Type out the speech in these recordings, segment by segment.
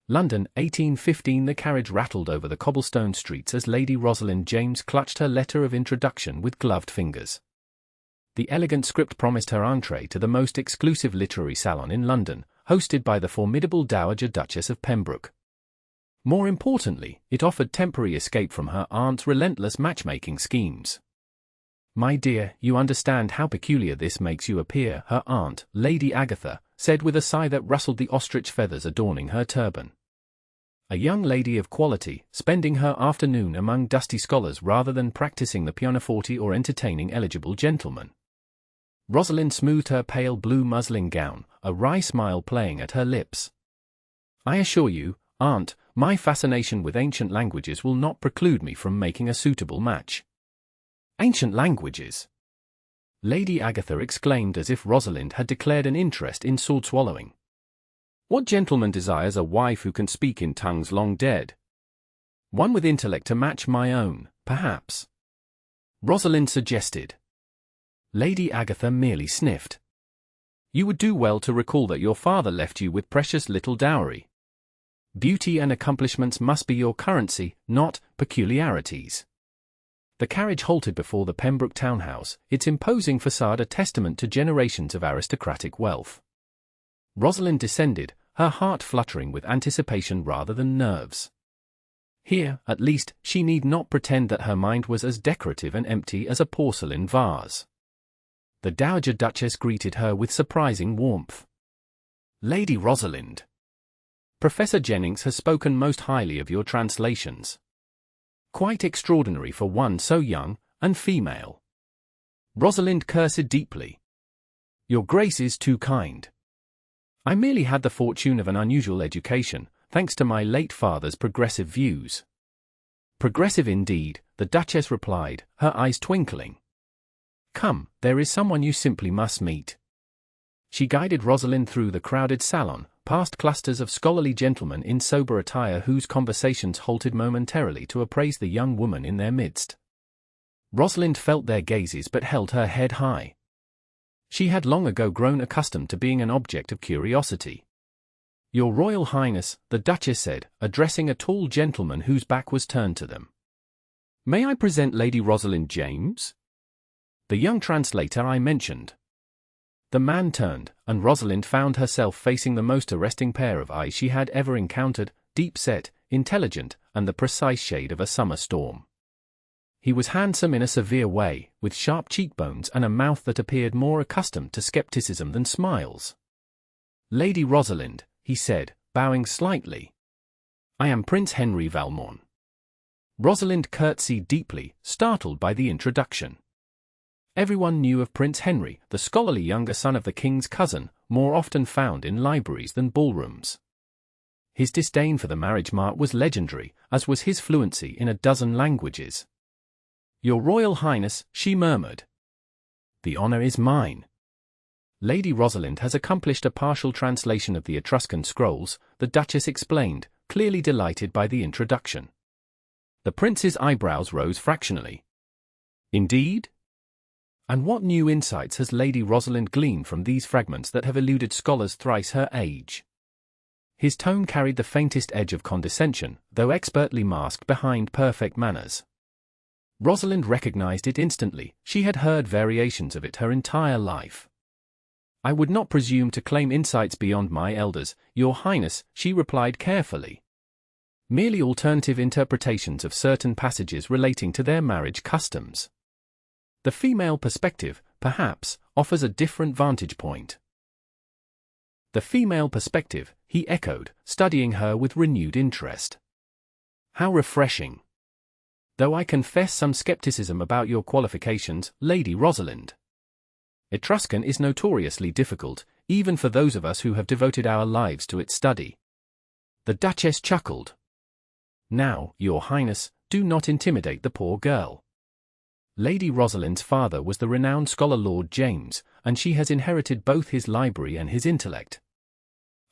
London, 1815. The carriage rattled over the cobblestone streets as Lady Rosalind James clutched her letter of introduction with gloved fingers. The elegant script promised her entree to the most exclusive literary salon in London, hosted by the formidable Dowager Duchess of Pembroke. More importantly, it offered temporary escape from her aunt's relentless matchmaking schemes. "My dear, you understand how peculiar this makes you appear," her aunt, Lady Agatha, said with a sigh that rustled the ostrich feathers adorning her turban. A young lady of quality, spending her afternoon among dusty scholars rather than practicing the pianoforte or entertaining eligible gentlemen. Rosalind smoothed her pale blue muslin gown, a wry smile playing at her lips. "I assure you, aunt, my fascination with ancient languages will not preclude me from making a suitable match." "Ancient languages?" Lady Agatha exclaimed as if Rosalind had declared an interest in sword-swallowing. "What gentleman desires a wife who can speak in tongues long dead?" "One with intellect to match my own, perhaps," Rosalind suggested. Lady Agatha merely sniffed. "You would do well to recall that your father left you with precious little dowry. Beauty and accomplishments must be your currency, not peculiarities." The carriage halted before the Pembroke townhouse, its imposing facade a testament to generations of aristocratic wealth. Rosalind descended, her heart fluttering with anticipation rather than nerves. Here, at least, she need not pretend that her mind was as decorative and empty as a porcelain vase. The Dowager Duchess greeted her with surprising warmth. "Lady Rosalind, Professor Jennings has spoken most highly of your translations. Quite extraordinary for one so young and female." Rosalind cursed deeply. "Your Grace is too kind. I merely had the fortune of an unusual education, thanks to my late father's progressive views." "Progressive indeed," the Duchess replied, her eyes twinkling. "Come, there is someone you simply must meet." She guided Rosalind through the crowded salon, past clusters of scholarly gentlemen in sober attire whose conversations halted momentarily to appraise the young woman in their midst. Rosalind felt their gazes but held her head high. She had long ago grown accustomed to being an object of curiosity. "Your Royal Highness," the Duchess said, addressing a tall gentleman whose back was turned to them. "May I present Lady Rosalind James? The young translator I mentioned." The man turned, and Rosalind found herself facing the most arresting pair of eyes she had ever encountered, deep-set, intelligent, and the precise shade of a summer storm. He was handsome in a severe way, with sharp cheekbones and a mouth that appeared more accustomed to skepticism than smiles. "Lady Rosalind," he said, bowing slightly. "I am Prince Henry Valmont." Rosalind curtsied deeply, startled by the introduction. Everyone knew of Prince Henry, the scholarly younger son of the king's cousin, more often found in libraries than ballrooms. His disdain for the marriage mart was legendary, as was his fluency in a dozen languages. "Your Royal Highness," she murmured. "The honor is mine." "Lady Rosalind has accomplished a partial translation of the Etruscan scrolls," the Duchess explained, clearly delighted by the introduction. The prince's eyebrows rose fractionally. "Indeed? And what new insights has Lady Rosalind gleaned from these fragments that have eluded scholars thrice her age?" His tone carried the faintest edge of condescension, though expertly masked behind perfect manners. Rosalind recognized it instantly. She had heard variations of it her entire life. "I would not presume to claim insights beyond my elders, Your Highness," she replied carefully. "Merely alternative interpretations of certain passages relating to their marriage customs. The female perspective, perhaps, offers a different vantage point." "The female perspective," he echoed, studying her with renewed interest. "How refreshing. Though I confess some skepticism about your qualifications, Lady Rosalind. Etruscan is notoriously difficult, even for those of us who have devoted our lives to its study." The Duchess chuckled. "Now, Your Highness, do not intimidate the poor girl. Lady Rosalind's father was the renowned scholar Lord James, and she has inherited both his library and his intellect."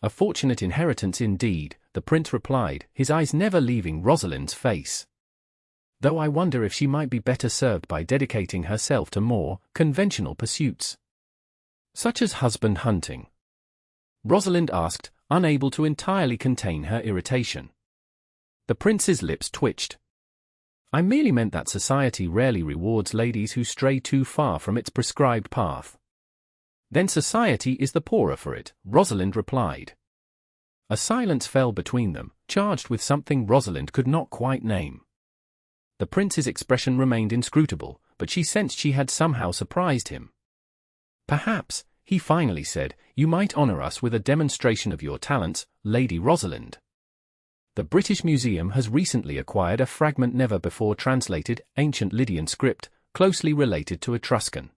"A fortunate inheritance indeed," the prince replied, his eyes never leaving Rosalind's face. "Though I wonder if she might be better served by dedicating herself to more conventional pursuits." "Such as husband hunting?" Rosalind asked, unable to entirely contain her irritation. The prince's lips twitched. I merely meant that society rarely rewards ladies who stray too far from its prescribed path. Then society is the poorer for it, Rosalind replied. A silence fell between them, charged with something Rosalind could not quite name. The prince's expression remained inscrutable, but she sensed she had somehow surprised him. Perhaps, he finally said, you might honor us with a demonstration of your talents, Lady Rosalind. The British Museum has recently acquired a fragment never before translated, ancient Lydian script, closely related to Etruscan.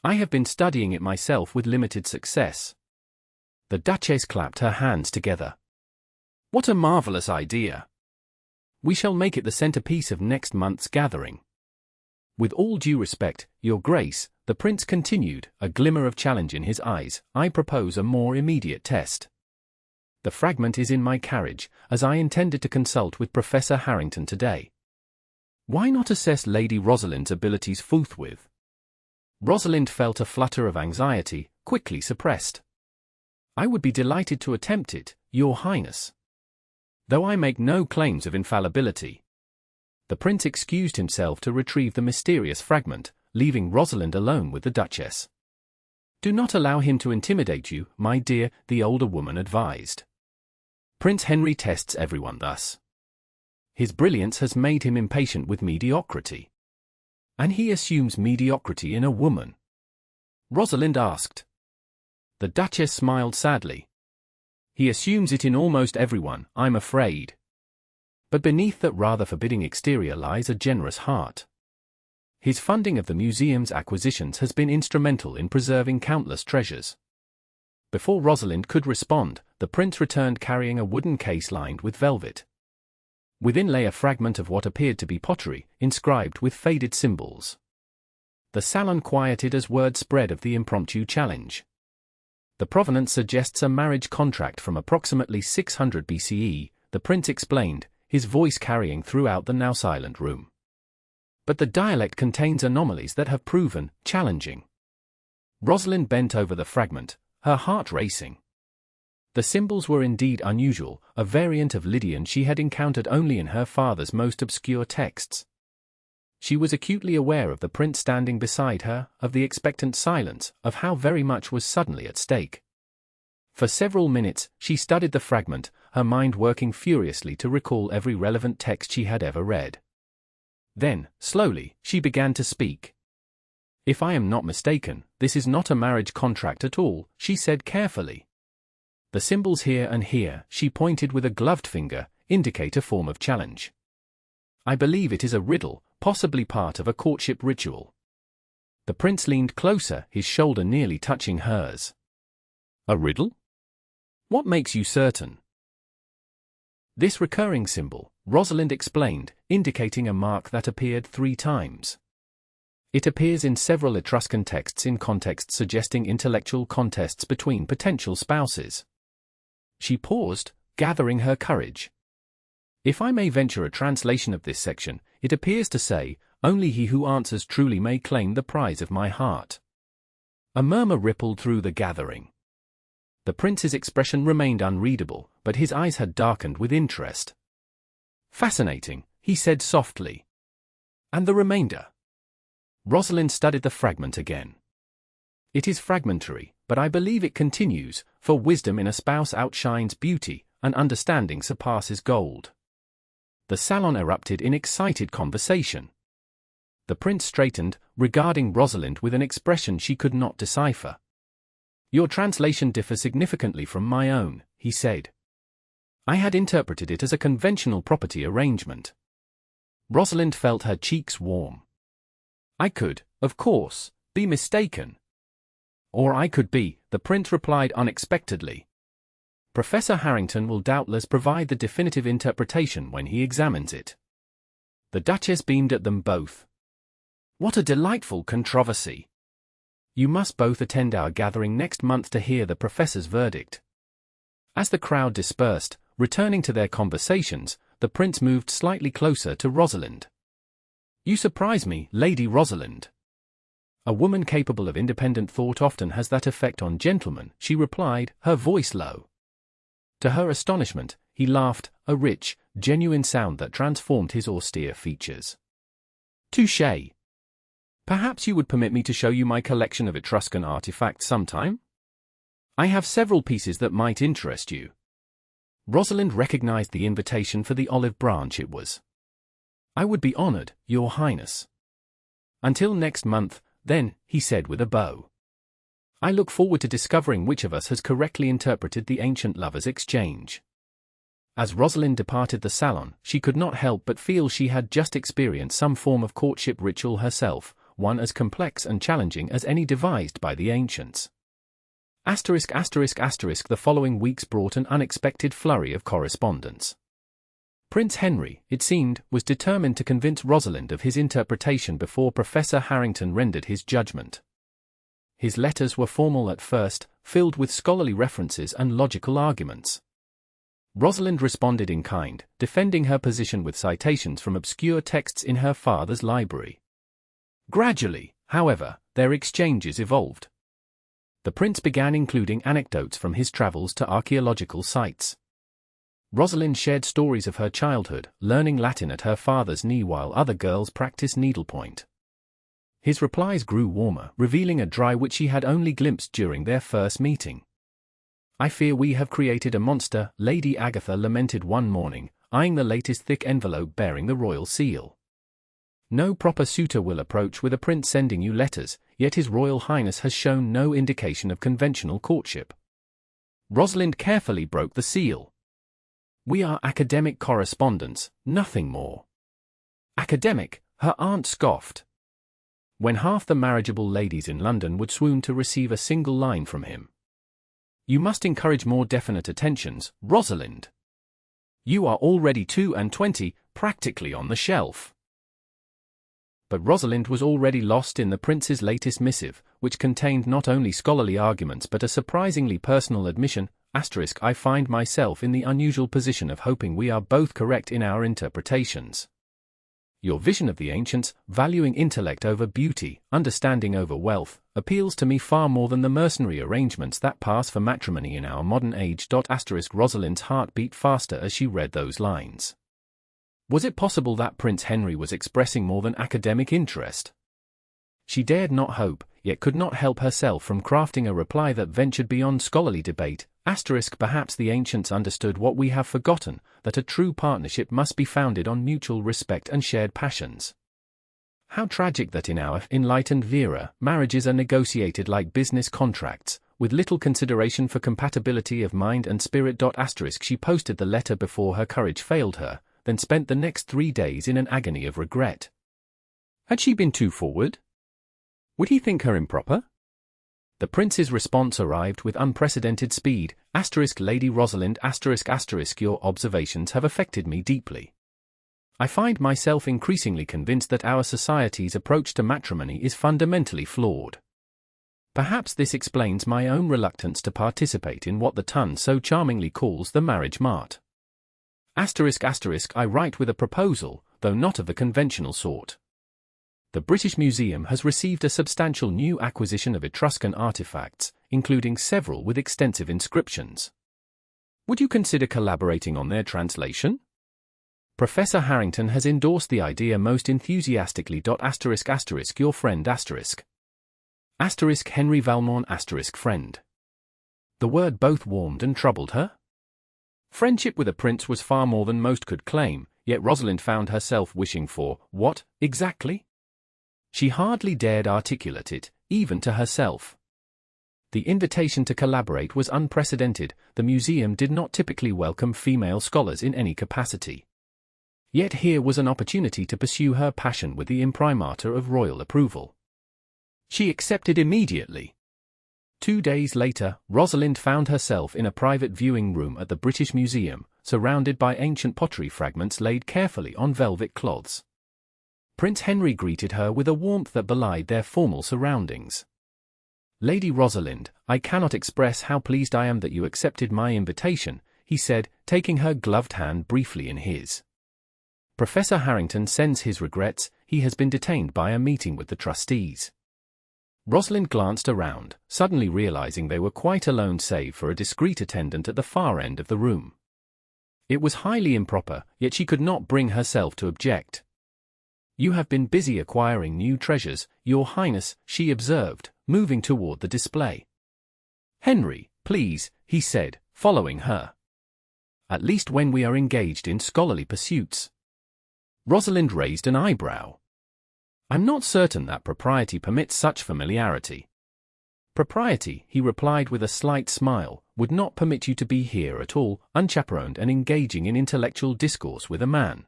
I have been studying it myself with limited success. The Duchess clapped her hands together. What a marvelous idea! We shall make it the centerpiece of next month's gathering. With all due respect, Your Grace, the prince continued, a glimmer of challenge in his eyes, I propose a more immediate test. The fragment is in my carriage, as I intended to consult with Professor Harrington today. Why not assess Lady Rosalind's abilities forthwith? Rosalind felt a flutter of anxiety, quickly suppressed. I would be delighted to attempt it, Your Highness. Though I make no claims of infallibility. The prince excused himself to retrieve the mysterious fragment, leaving Rosalind alone with the Duchess. Do not allow him to intimidate you, my dear, the older woman advised. Prince Henry tests everyone thus. His brilliance has made him impatient with mediocrity. And he assumes mediocrity in a woman. Rosalind asked. The Duchess smiled sadly. He assumes it in almost everyone, I'm afraid. But beneath that rather forbidding exterior lies a generous heart. His funding of the museum's acquisitions has been instrumental in preserving countless treasures. Before Rosalind could respond, the prince returned carrying a wooden case lined with velvet. Within lay a fragment of what appeared to be pottery, inscribed with faded symbols. The salon quieted as word spread of the impromptu challenge. The provenance suggests a marriage contract from approximately 600 BCE, the prince explained, his voice carrying throughout the now silent room. But the dialect contains anomalies that have proven challenging. Rosalind bent over the fragment, her heart racing. The symbols were indeed unusual, a variant of Lydian she had encountered only in her father's most obscure texts. She was acutely aware of the prince standing beside her, of the expectant silence, of how very much was suddenly at stake. For several minutes, she studied the fragment, her mind working furiously to recall every relevant text she had ever read. Then, slowly, she began to speak. If I am not mistaken, this is not a marriage contract at all, she said carefully. The symbols here and here, she pointed with a gloved finger, indicate a form of challenge. I believe it is a riddle, possibly part of a courtship ritual. The prince leaned closer, his shoulder nearly touching hers. A riddle? What makes you certain? This recurring symbol, Rosalind explained, indicating a mark that appeared 3 times. It appears in several Etruscan texts in contexts suggesting intellectual contests between potential spouses. She paused, gathering her courage. If I may venture a translation of this section, it appears to say, only he who answers truly may claim the prize of my heart. A murmur rippled through the gathering. The prince's expression remained unreadable, but his eyes had darkened with interest. Fascinating, he said softly. And the remainder? Rosalind studied the fragment again. It is fragmentary, but I believe it continues, for wisdom in a spouse outshines beauty, and understanding surpasses gold. The salon erupted in excited conversation. The prince straightened, regarding Rosalind with an expression she could not decipher. Your translation differs significantly from my own, he said. I had interpreted it as a conventional property arrangement. Rosalind felt her cheeks warm. I could, of course, be mistaken. Or I could be, the prince replied unexpectedly. Professor Harrington will doubtless provide the definitive interpretation when he examines it. The Duchess beamed at them both. What a delightful controversy! You must both attend our gathering next month to hear the professor's verdict. As the crowd dispersed, returning to their conversations, the prince moved slightly closer to Rosalind. You surprise me, Lady Rosalind. A woman capable of independent thought often has that effect on gentlemen, she replied, her voice low. To her astonishment, he laughed, a rich, genuine sound that transformed his austere features. Touché. Perhaps you would permit me to show you my collection of Etruscan artifacts sometime? I have several pieces that might interest you. Rosalind recognized the invitation for the olive branch it was. I would be honored, Your Highness. Until next month, then, he said with a bow. I look forward to discovering which of us has correctly interpreted the ancient lovers' exchange. As Rosalind departed the salon, she could not help but feel she had just experienced some form of courtship ritual herself, one as complex and challenging as any devised by the ancients. The following weeks brought an unexpected flurry of correspondence. Prince Henry, it seemed, was determined to convince Rosalind of his interpretation before Professor Harrington rendered his judgment. His letters were formal at first, filled with scholarly references and logical arguments. Rosalind responded in kind, defending her position with citations from obscure texts in her father's library. Gradually, however, their exchanges evolved. The prince began including anecdotes from his travels to archaeological sites. Rosalind shared stories of her childhood, learning Latin at her father's knee while other girls practiced needlepoint. His replies grew warmer, revealing a dry which she had only glimpsed during their first meeting. I fear we have created a monster, Lady Agatha lamented one morning, eyeing the latest thick envelope bearing the royal seal. No proper suitor will approach with a prince sending you letters, yet His Royal Highness has shown no indication of conventional courtship. Rosalind carefully broke the seal. We are academic correspondents, nothing more. Academic, her aunt scoffed. When half the marriageable ladies in London would swoon to receive a single line from him. You must encourage more definite attentions, Rosalind. You are already 22, practically on the shelf. But Rosalind was already lost in the prince's latest missive, which contained not only scholarly arguments but a surprisingly personal admission, I find myself in the unusual position of hoping we are both correct in our interpretations. Your vision of the ancients, valuing intellect over beauty, understanding over wealth, appeals to me far more than the mercenary arrangements that pass for matrimony in our modern age. Rosalind's heart beat faster as she read those lines. Was it possible that Prince Henry was expressing more than academic interest? She dared not hope, yet could not help herself from crafting a reply that ventured beyond scholarly debate. Perhaps the ancients understood what we have forgotten, that a true partnership must be founded on mutual respect and shared passions. How tragic that in our enlightened era, marriages are negotiated like business contracts, with little consideration for compatibility of mind and spirit. She posted the letter before her courage failed her, then spent the next 3 days in an agony of regret. Had she been too forward? Would he think her improper? The prince's response arrived with unprecedented speed. Lady Rosalind, your observations have affected me deeply. I find myself increasingly convinced that our society's approach to matrimony is fundamentally flawed. Perhaps this explains my own reluctance to participate in what the Ton so charmingly calls the marriage mart. I write with a proposal, though not of the conventional sort. The British Museum has received a substantial new acquisition of Etruscan artifacts, including several with extensive inscriptions. Would you consider collaborating on their translation? Professor Harrington has endorsed the idea most enthusiastically. Your friend Henry Valmont friend. The word both warmed and troubled her. Friendship with a prince was far more than most could claim, yet Rosalind found herself wishing for, what, exactly? She hardly dared articulate it, even to herself. The invitation to collaborate was unprecedented. The museum did not typically welcome female scholars in any capacity. Yet here was an opportunity to pursue her passion with the imprimatur of royal approval. She accepted immediately. 2 days later, Rosalind found herself in a private viewing room at the British Museum, surrounded by ancient pottery fragments laid carefully on velvet cloths. Prince Henry greeted her with a warmth that belied their formal surroundings. Lady Rosalind, I cannot express how pleased I am that you accepted my invitation, he said, taking her gloved hand briefly in his. Professor Harrington sends his regrets, he has been detained by a meeting with the trustees. Rosalind glanced around, suddenly realizing they were quite alone save for a discreet attendant at the far end of the room. It was highly improper, yet she could not bring herself to object. "You have been busy acquiring new treasures, Your Highness," she observed, moving toward the display. "Henry, please," he said, following her. "At least when we are engaged in scholarly pursuits." Rosalind raised an eyebrow. "I'm not certain that propriety permits such familiarity." "Propriety," he replied with a slight smile, "would not permit you to be here at all, unchaperoned and engaging in intellectual discourse with a man.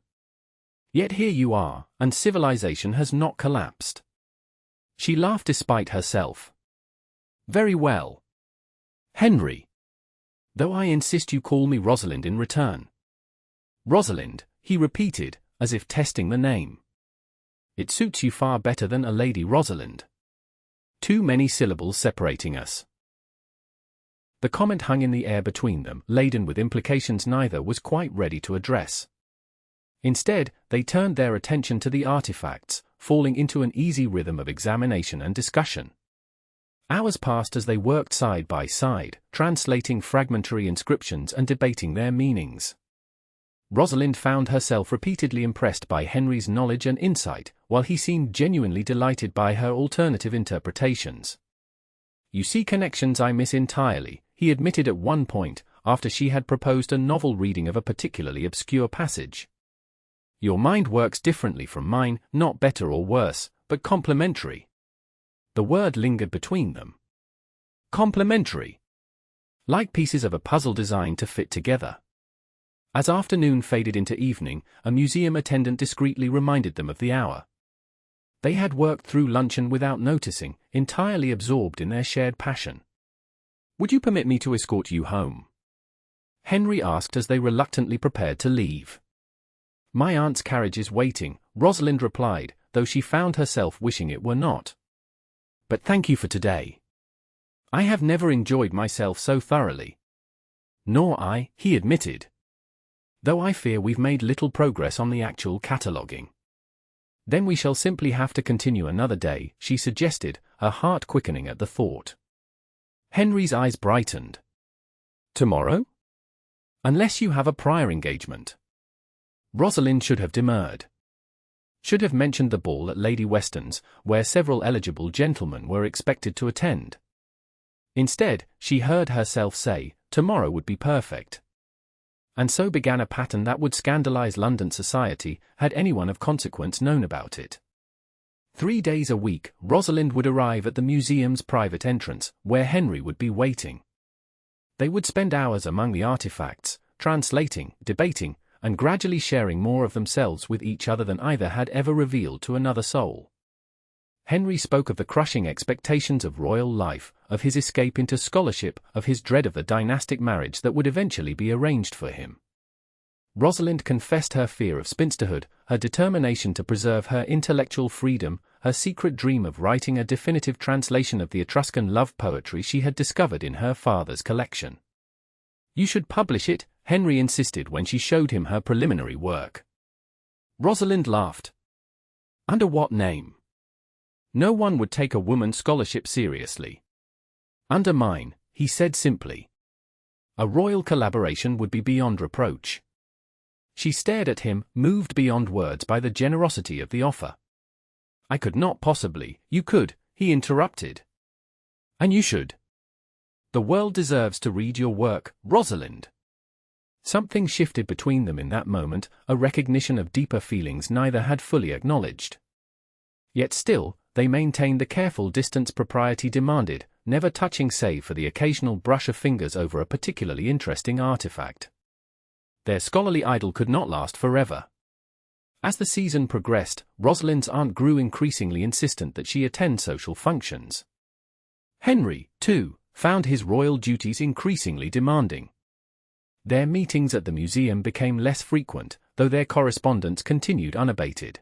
Yet here you are, and civilization has not collapsed." She laughed despite herself. "Very well. Henry. Though I insist you call me Rosalind in return." "Rosalind," he repeated, as if testing the name. "It suits you far better than a Lady Rosalind. Too many syllables separating us." The comment hung in the air between them, laden with implications neither was quite ready to address. Instead, they turned their attention to the artifacts, falling into an easy rhythm of examination and discussion. Hours passed as they worked side by side, translating fragmentary inscriptions and debating their meanings. Rosalind found herself repeatedly impressed by Henry's knowledge and insight, while he seemed genuinely delighted by her alternative interpretations. "You see connections I miss entirely," he admitted at one point, after she had proposed a novel reading of a particularly obscure passage. "Your mind works differently from mine, not better or worse, but complementary." The word lingered between them. Complementary. Like pieces of a puzzle designed to fit together. As afternoon faded into evening, a museum attendant discreetly reminded them of the hour. They had worked through luncheon without noticing, entirely absorbed in their shared passion. "Would you permit me to escort you home?" Henry asked as they reluctantly prepared to leave. "My aunt's carriage is waiting," Rosalind replied, though she found herself wishing it were not. "But thank you for today. I have never enjoyed myself so thoroughly." "Nor I," he admitted. "Though I fear we've made little progress on the actual cataloguing." "Then we shall simply have to continue another day," she suggested, her heart quickening at the thought. Henry's eyes brightened. "Tomorrow? Unless you have a prior engagement." Rosalind should have demurred. Should have mentioned the ball at Lady Weston's, where several eligible gentlemen were expected to attend. Instead, she heard herself say, tomorrow would be perfect. And so began a pattern that would scandalize London society, had anyone of consequence known about it. 3 days a week, Rosalind would arrive at the museum's private entrance, where Henry would be waiting. They would spend hours among the artifacts, translating, debating, and gradually sharing more of themselves with each other than either had ever revealed to another soul. Henry spoke of the crushing expectations of royal life, of his escape into scholarship, of his dread of the dynastic marriage that would eventually be arranged for him. Rosalind confessed her fear of spinsterhood, her determination to preserve her intellectual freedom, her secret dream of writing a definitive translation of the Etruscan love poetry she had discovered in her father's collection. "You should publish it," Henry insisted when she showed him her preliminary work. Rosalind laughed. "Under what name? No one would take a woman's scholarship seriously." "Under mine," he said simply. "A royal collaboration would be beyond reproach." She stared at him, moved beyond words by the generosity of the offer. "I could not possibly." "You could," he interrupted. "And you should. The world deserves to read your work, Rosalind." Something shifted between them in that moment, a recognition of deeper feelings neither had fully acknowledged. Yet still, they maintained the careful distance propriety demanded, never touching save for the occasional brush of fingers over a particularly interesting artifact. Their scholarly idyll could not last forever. As the season progressed, Rosalind's aunt grew increasingly insistent that she attend social functions. Henry, too, found his royal duties increasingly demanding. Their meetings at the museum became less frequent, though their correspondence continued unabated.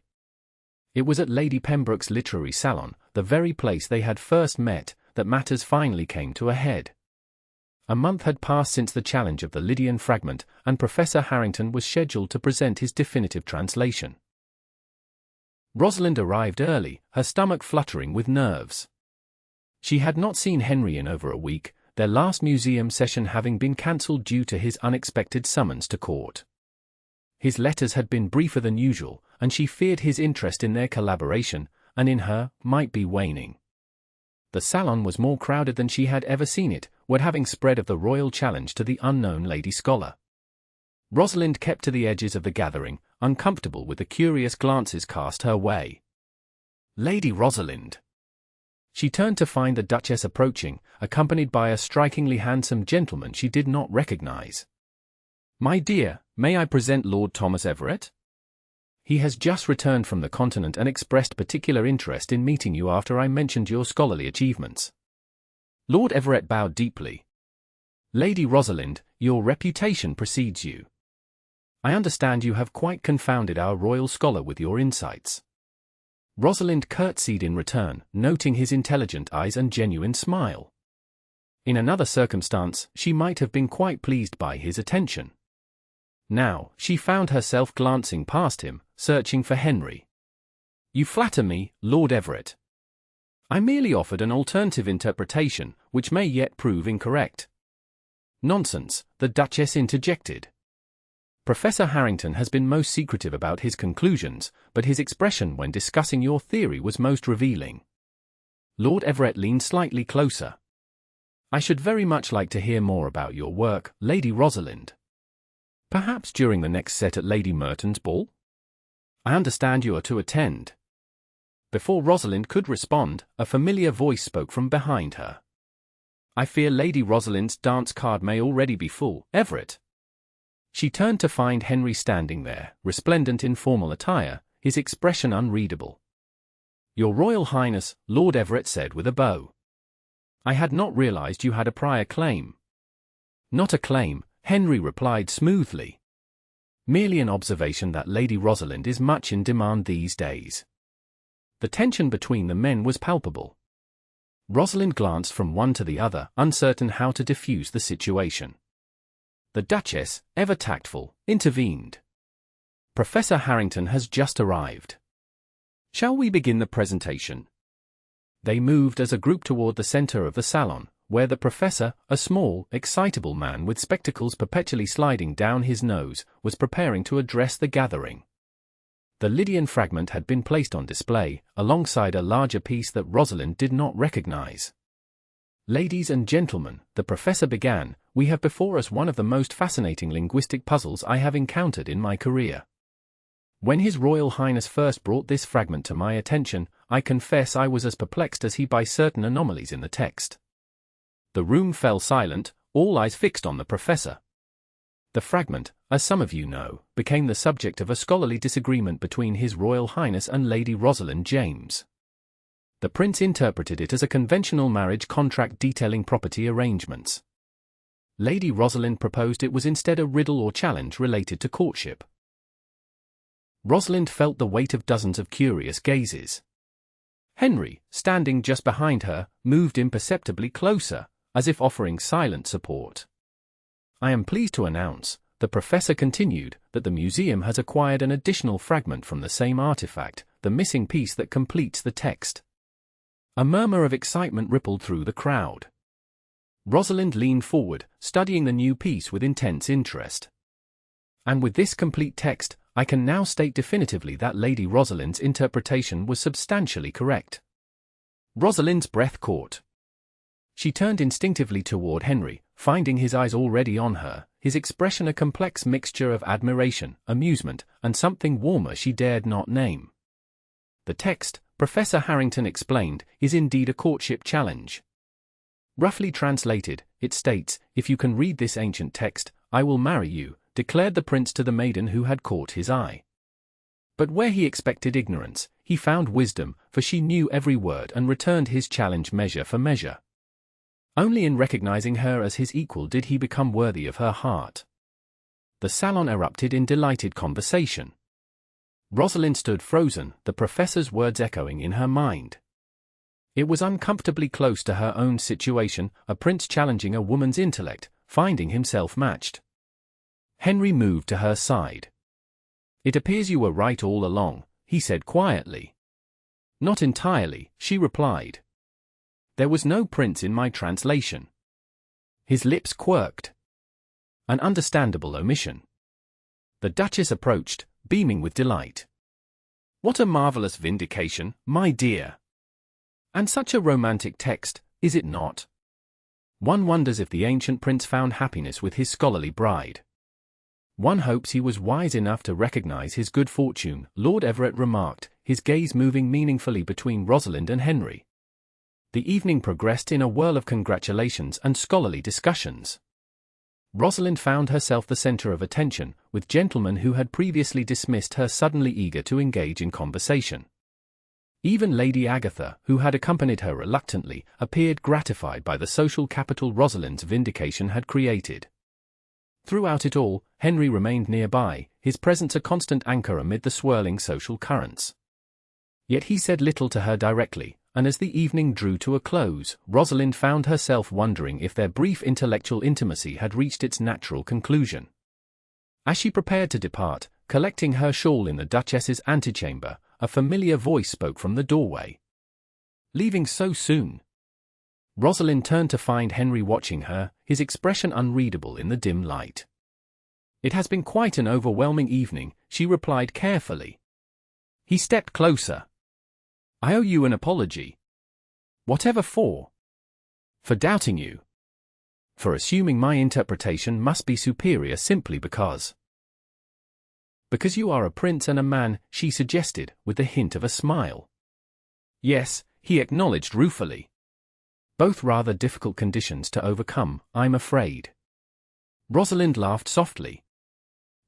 It was at Lady Pembroke's literary salon, the very place they had first met, that matters finally came to a head. A month had passed since the challenge of the Lydian fragment, and Professor Harrington was scheduled to present his definitive translation. Rosalind arrived early, her stomach fluttering with nerves. She had not seen Henry in over a week, their last museum session having been cancelled due to his unexpected summons to court. His letters had been briefer than usual, and she feared his interest in their collaboration, and in her, might be waning. The salon was more crowded than she had ever seen it, word having spread of the royal challenge to the unknown lady scholar. Rosalind kept to the edges of the gathering, uncomfortable with the curious glances cast her way. Lady Rosalind. She turned to find the Duchess approaching, accompanied by a strikingly handsome gentleman she did not recognize. "My dear, may I present Lord Thomas Everett? He has just returned from the continent and expressed particular interest in meeting you after I mentioned your scholarly achievements." Lord Everett bowed deeply. "Lady Rosalind, your reputation precedes you. I understand you have quite confounded our royal scholar with your insights." Rosalind curtsied in return, noting his intelligent eyes and genuine smile. In another circumstance, she might have been quite pleased by his attention. Now, she found herself glancing past him, searching for Henry. "You flatter me, Lord Everett. I merely offered an alternative interpretation, which may yet prove incorrect." "Nonsense," the Duchess interjected. "Professor Harrington has been most secretive about his conclusions, but his expression when discussing your theory was most revealing." Lord Everett leaned slightly closer. "I should very much like to hear more about your work, Lady Rosalind. Perhaps during the next set at Lady Merton's ball? I understand you are to attend." Before Rosalind could respond, a familiar voice spoke from behind her. "I fear Lady Rosalind's dance card may already be full, Everett." She turned to find Henry standing there, resplendent in formal attire, his expression unreadable. "Your Royal Highness," Lord Everett said with a bow. "I had not realized you had a prior claim." "Not a claim," Henry replied smoothly. "Merely an observation that Lady Rosalind is much in demand these days." The tension between the men was palpable. Rosalind glanced from one to the other, uncertain how to diffuse the situation. The Duchess, ever tactful, intervened. "Professor Harrington has just arrived. Shall we begin the presentation?" They moved as a group toward the center of the salon, where the professor, a small, excitable man with spectacles perpetually sliding down his nose, was preparing to address the gathering. The Lydian fragment had been placed on display, alongside a larger piece that Rosalind did not recognize. "Ladies and gentlemen," the professor began, "we have before us one of the most fascinating linguistic puzzles I have encountered in my career. When His Royal Highness first brought this fragment to my attention, I confess I was as perplexed as he by certain anomalies in the text." The room fell silent, all eyes fixed on the professor. The fragment, as some of you know, became the subject of a scholarly disagreement between His Royal Highness and Lady Rosalind James. The prince interpreted it as a conventional marriage contract detailing property arrangements. Lady Rosalind proposed it was instead a riddle or challenge related to courtship. Rosalind felt the weight of dozens of curious gazes. Henry, standing just behind her, moved imperceptibly closer, as if offering silent support. "I am pleased to announce," the professor continued, "that the museum has acquired an additional fragment from the same artifact, the missing piece that completes the text." A murmur of excitement rippled through the crowd. Rosalind leaned forward, studying the new piece with intense interest. "And with this complete text, I can now state definitively that Lady Rosalind's interpretation was substantially correct." Rosalind's breath caught. She turned instinctively toward Henry, finding his eyes already on her, his expression a complex mixture of admiration, amusement, and something warmer she dared not name. "The text," Professor Harrington explained, "is indeed a courtship challenge. Roughly translated, it states, 'If you can read this ancient text, I will marry you,'" declared the prince to the maiden who had caught his eye. But where he expected ignorance, he found wisdom, for she knew every word and returned his challenge measure for measure. Only in recognizing her as his equal did he become worthy of her heart. The salon erupted in delighted conversation. Rosalind stood frozen, the professor's words echoing in her mind. It was uncomfortably close to her own situation, a prince challenging a woman's intellect, finding himself matched. Henry moved to her side. "It appears you were right all along," he said quietly. "Not entirely," she replied. There was no prince in my translation. His lips quirked. An understandable omission. The Duchess approached, beaming with delight. What a marvelous vindication, my dear! And such a romantic text, is it not? One wonders if the ancient prince found happiness with his scholarly bride. One hopes he was wise enough to recognize his good fortune, Lord Everett remarked, his gaze moving meaningfully between Rosalind and Henry. The evening progressed in a whirl of congratulations and scholarly discussions. Rosalind found herself the center of attention, with gentlemen who had previously dismissed her suddenly eager to engage in conversation. Even Lady Agatha, who had accompanied her reluctantly, appeared gratified by the social capital Rosalind's vindication had created. Throughout it all, Henry remained nearby, his presence a constant anchor amid the swirling social currents. Yet he said little to her directly, and as the evening drew to a close, Rosalind found herself wondering if their brief intellectual intimacy had reached its natural conclusion. As she prepared to depart, collecting her shawl in the Duchess's antechamber, a familiar voice spoke from the doorway. Leaving so soon? Rosalind turned to find Henry watching her, his expression unreadable in the dim light. It has been quite an overwhelming evening, she replied carefully. He stepped closer. I owe you an apology. Whatever for? For doubting you. For assuming my interpretation must be superior simply because. Because you are a prince and a man, she suggested, with the hint of a smile. Yes, he acknowledged ruefully. Both rather difficult conditions to overcome, I'm afraid. Rosalind laughed softly.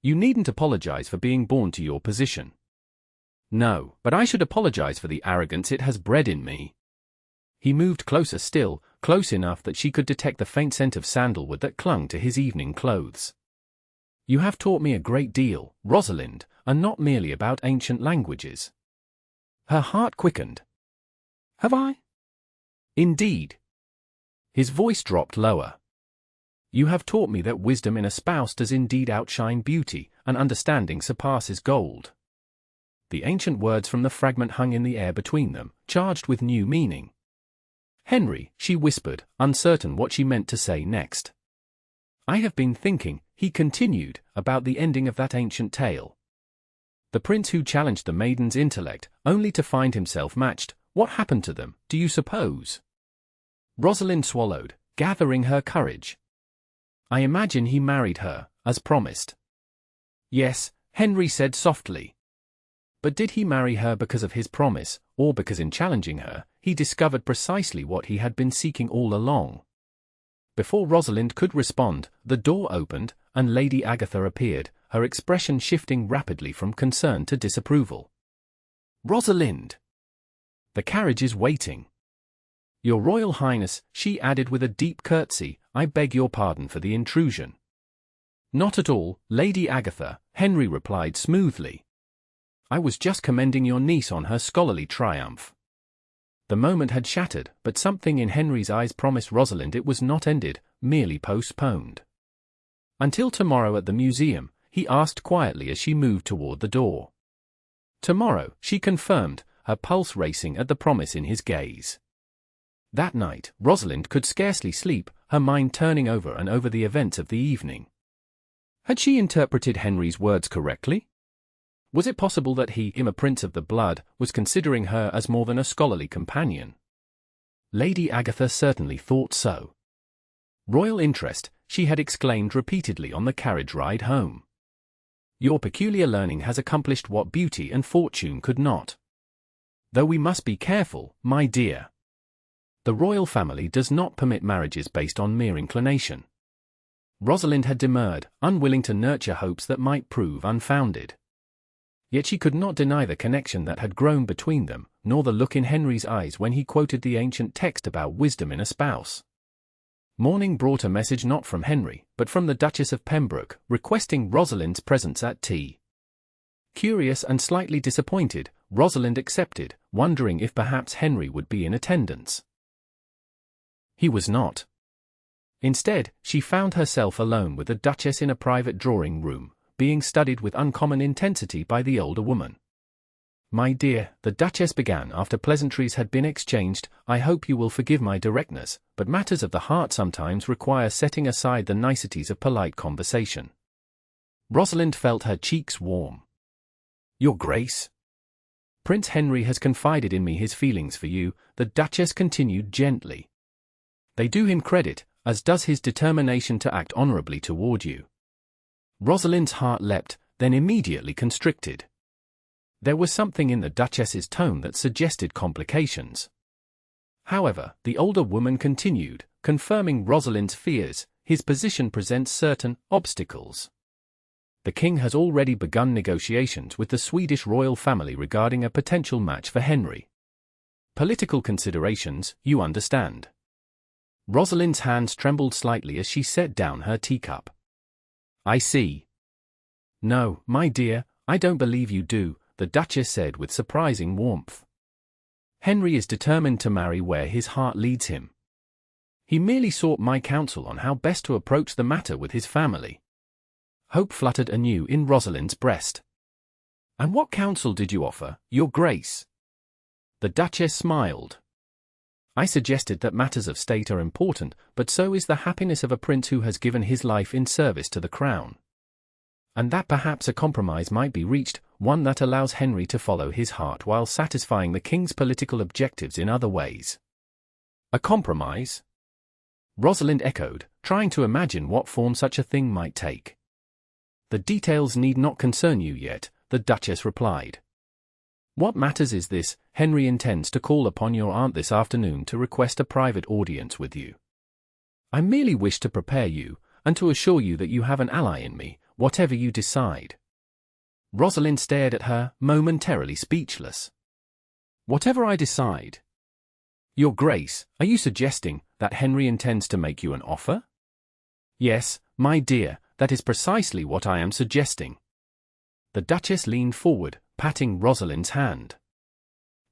You needn't apologize for being born to your position. No, but I should apologize for the arrogance it has bred in me. He moved closer still, close enough that she could detect the faint scent of sandalwood that clung to his evening clothes. You have taught me a great deal, Rosalind, and not merely about ancient languages. Her heart quickened. Have I? Indeed. His voice dropped lower. You have taught me that wisdom in a spouse does indeed outshine beauty, and understanding surpasses gold. The ancient words from the fragment hung in the air between them, charged with new meaning. Henry, she whispered, uncertain what she meant to say next. I have been thinking, he continued, about the ending of that ancient tale. The prince who challenged the maiden's intellect, only to find himself matched, what happened to them, do you suppose? Rosalind swallowed, gathering her courage. I imagine he married her, as promised. Yes, Henry said softly. But did he marry her because of his promise, or because in challenging her, he discovered precisely what he had been seeking all along? Before Rosalind could respond, the door opened, and Lady Agatha appeared, her expression shifting rapidly from concern to disapproval. Rosalind! The carriage is waiting. Your Royal Highness, she added with a deep curtsy, I beg your pardon for the intrusion. Not at all, Lady Agatha, Henry replied smoothly. I was just commending your niece on her scholarly triumph. The moment had shattered, but something in Henry's eyes promised Rosalind it was not ended, merely postponed. Until tomorrow at the museum, he asked quietly as she moved toward the door. Tomorrow, she confirmed, her pulse racing at the promise in his gaze. That night, Rosalind could scarcely sleep, her mind turning over and over the events of the evening. Had she interpreted Henry's words correctly? Was it possible that he, a prince of the blood, was considering her as more than a scholarly companion? Lady Agatha certainly thought so. Royal interest, she had exclaimed repeatedly on the carriage ride home. Your peculiar learning has accomplished what beauty and fortune could not. Though we must be careful, my dear. The royal family does not permit marriages based on mere inclination. Rosalind had demurred, unwilling to nurture hopes that might prove unfounded. Yet she could not deny the connection that had grown between them, nor the look in Henry's eyes when he quoted the ancient text about wisdom in a spouse. Morning brought a message not from Henry, but from the Duchess of Pembroke, requesting Rosalind's presence at tea. Curious and slightly disappointed, Rosalind accepted, wondering if perhaps Henry would be in attendance. He was not. Instead, she found herself alone with the Duchess in a private drawing room, being studied with uncommon intensity by the older woman. My dear, the Duchess began after pleasantries had been exchanged, I hope you will forgive my directness, but matters of the heart sometimes require setting aside the niceties of polite conversation. Rosalind felt her cheeks warm. Your Grace? Prince Henry has confided in me his feelings for you, the Duchess continued gently. They do him credit, as does his determination to act honorably toward you. Rosalind's heart leapt, then immediately constricted. There was something in the Duchess's tone that suggested complications. However, the older woman continued, confirming Rosalind's fears, his position presents certain obstacles. The king has already begun negotiations with the Swedish royal family regarding a potential match for Henry. Political considerations, you understand. Rosalind's hands trembled slightly as she set down her teacup. I see. No, my dear, I don't believe you do, the Duchess said with surprising warmth. Henry is determined to marry where his heart leads him. He merely sought my counsel on how best to approach the matter with his family. Hope fluttered anew in Rosalind's breast. And what counsel did you offer, Your Grace? The Duchess smiled. I suggested that matters of state are important, but so is the happiness of a prince who has given his life in service to the crown. And that perhaps a compromise might be reached, one that allows Henry to follow his heart while satisfying the king's political objectives in other ways. A compromise? Rosalind echoed, trying to imagine what form such a thing might take. The details need not concern you yet, the Duchess replied. What matters is this: Henry intends to call upon your aunt this afternoon to request a private audience with you. I merely wish to prepare you, and to assure you that you have an ally in me, whatever you decide. Rosalind stared at her, momentarily speechless. Whatever I decide? Your Grace, are you suggesting that Henry intends to make you an offer? Yes, my dear, that is precisely what I am suggesting. The Duchess leaned forward, patting Rosalind's hand.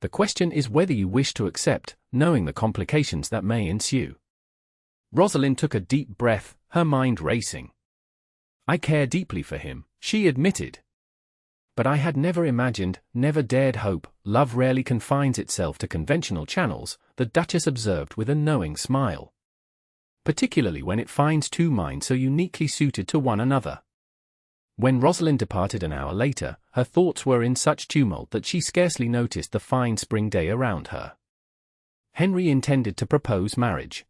The question is whether you wish to accept, knowing the complications that may ensue. Rosalind took a deep breath, her mind racing. I care deeply for him, she admitted. But I had never imagined, never dared hope. Love rarely confines itself to conventional channels, the Duchess observed with a knowing smile. Particularly when it finds two minds so uniquely suited to one another. When Rosalind departed an hour later, her thoughts were in such tumult that she scarcely noticed the fine spring day around her. Henry intended to propose marriage.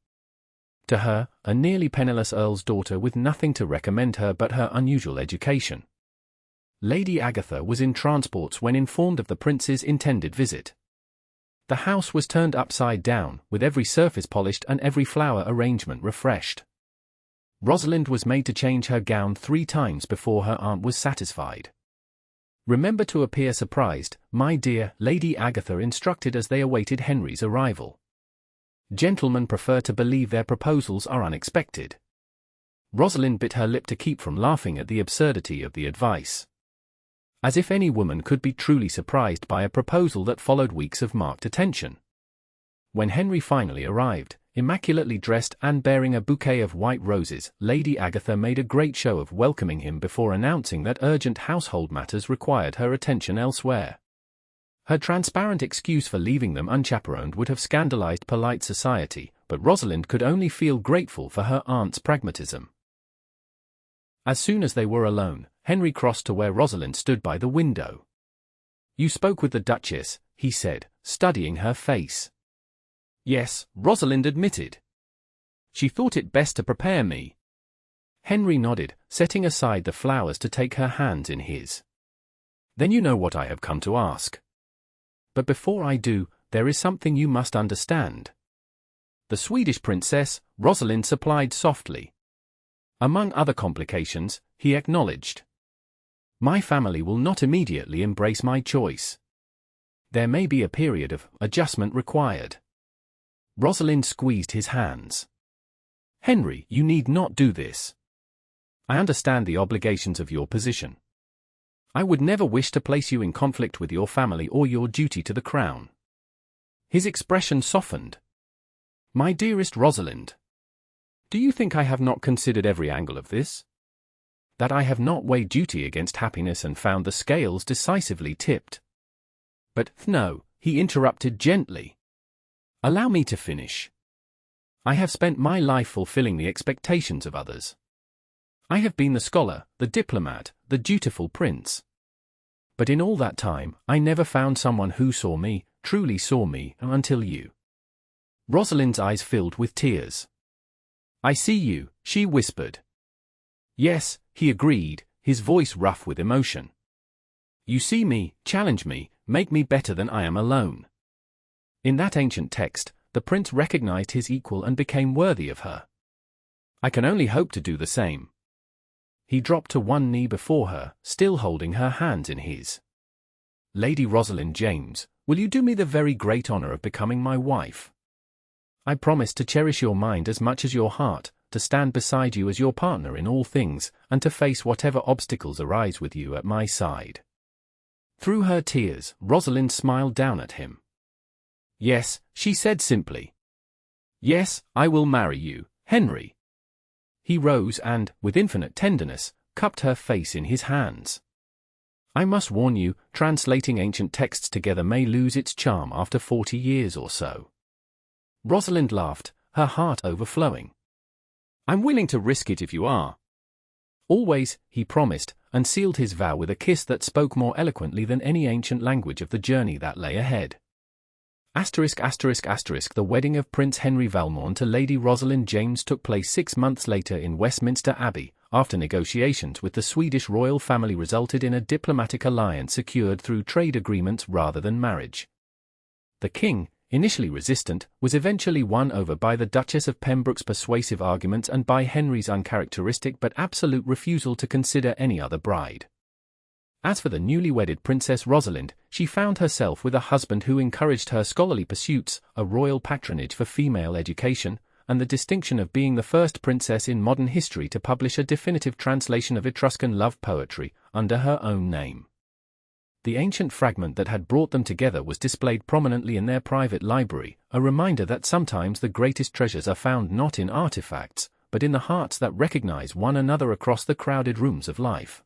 To her, a nearly penniless earl's daughter with nothing to recommend her but her unusual education. Lady Agatha was in transports when informed of the prince's intended visit. The house was turned upside down, with every surface polished and every flower arrangement refreshed. Rosalind was made to change her gown 3 times before her aunt was satisfied. Remember to appear surprised, my dear, Lady Agatha instructed as they awaited Henry's arrival. Gentlemen prefer to believe their proposals are unexpected. Rosalind bit her lip to keep from laughing at the absurdity of the advice. As if any woman could be truly surprised by a proposal that followed weeks of marked attention. When Henry finally arrived, immaculately dressed and bearing a bouquet of white roses, Lady Agatha made a great show of welcoming him before announcing that urgent household matters required her attention elsewhere. Her transparent excuse for leaving them unchaperoned would have scandalized polite society, but Rosalind could only feel grateful for her aunt's pragmatism. As soon as they were alone, Henry crossed to where Rosalind stood by the window. You spoke with the Duchess, he said, studying her face. Yes, Rosalind admitted. She thought it best to prepare me. Henry nodded, setting aside the flowers to take her hands in his. Then you know what I have come to ask. But before I do, there is something you must understand. The Swedish princess, Rosalind supplied softly. Among other complications, he acknowledged. My family will not immediately embrace my choice. There may be a period of adjustment required. Rosalind squeezed his hands. Henry, you need not do this. I understand the obligations of your position. I would never wish to place you in conflict with your family or your duty to the crown. His expression softened. My dearest Rosalind, do you think I have not considered every angle of this? That I have not weighed duty against happiness and found the scales decisively tipped? But no, he interrupted gently. Allow me to finish. I have spent my life fulfilling the expectations of others. I have been the scholar, the diplomat, the dutiful prince. But in all that time, I never found someone who saw me, truly saw me, until you. Rosalind's eyes filled with tears. I see you, she whispered. Yes, he agreed, his voice rough with emotion. You see me, challenge me, make me better than I am alone. In that ancient text, the prince recognized his equal and became worthy of her. I can only hope to do the same. He dropped to one knee before her, still holding her hands in his. Lady Rosalind James, will you do me the very great honor of becoming my wife? I promise to cherish your mind as much as your heart, to stand beside you as your partner in all things, and to face whatever obstacles arise with you at my side. Through her tears, Rosalind smiled down at him. Yes, she said simply. Yes, I will marry you, Henry. He rose and, with infinite tenderness, cupped her face in his hands. I must warn you, translating ancient texts together may lose its charm after 40 years or so. Rosalind laughed, her heart overflowing. I'm willing to risk it if you are. Always, he promised, and sealed his vow with a kiss that spoke more eloquently than any ancient language of the journey that lay ahead. The wedding of Prince Henry Valmorn to Lady Rosalind James took place 6 months later in Westminster Abbey, after negotiations with the Swedish royal family resulted in a diplomatic alliance secured through trade agreements rather than marriage. The king, initially resistant, was eventually won over by the Duchess of Pembroke's persuasive arguments and by Henry's uncharacteristic but absolute refusal to consider any other bride. As for the newly wedded Princess Rosalind, she found herself with a husband who encouraged her scholarly pursuits, a royal patronage for female education, and the distinction of being the first princess in modern history to publish a definitive translation of Etruscan love poetry, under her own name. The ancient fragment that had brought them together was displayed prominently in their private library, a reminder that sometimes the greatest treasures are found not in artifacts, but in the hearts that recognize one another across the crowded rooms of life.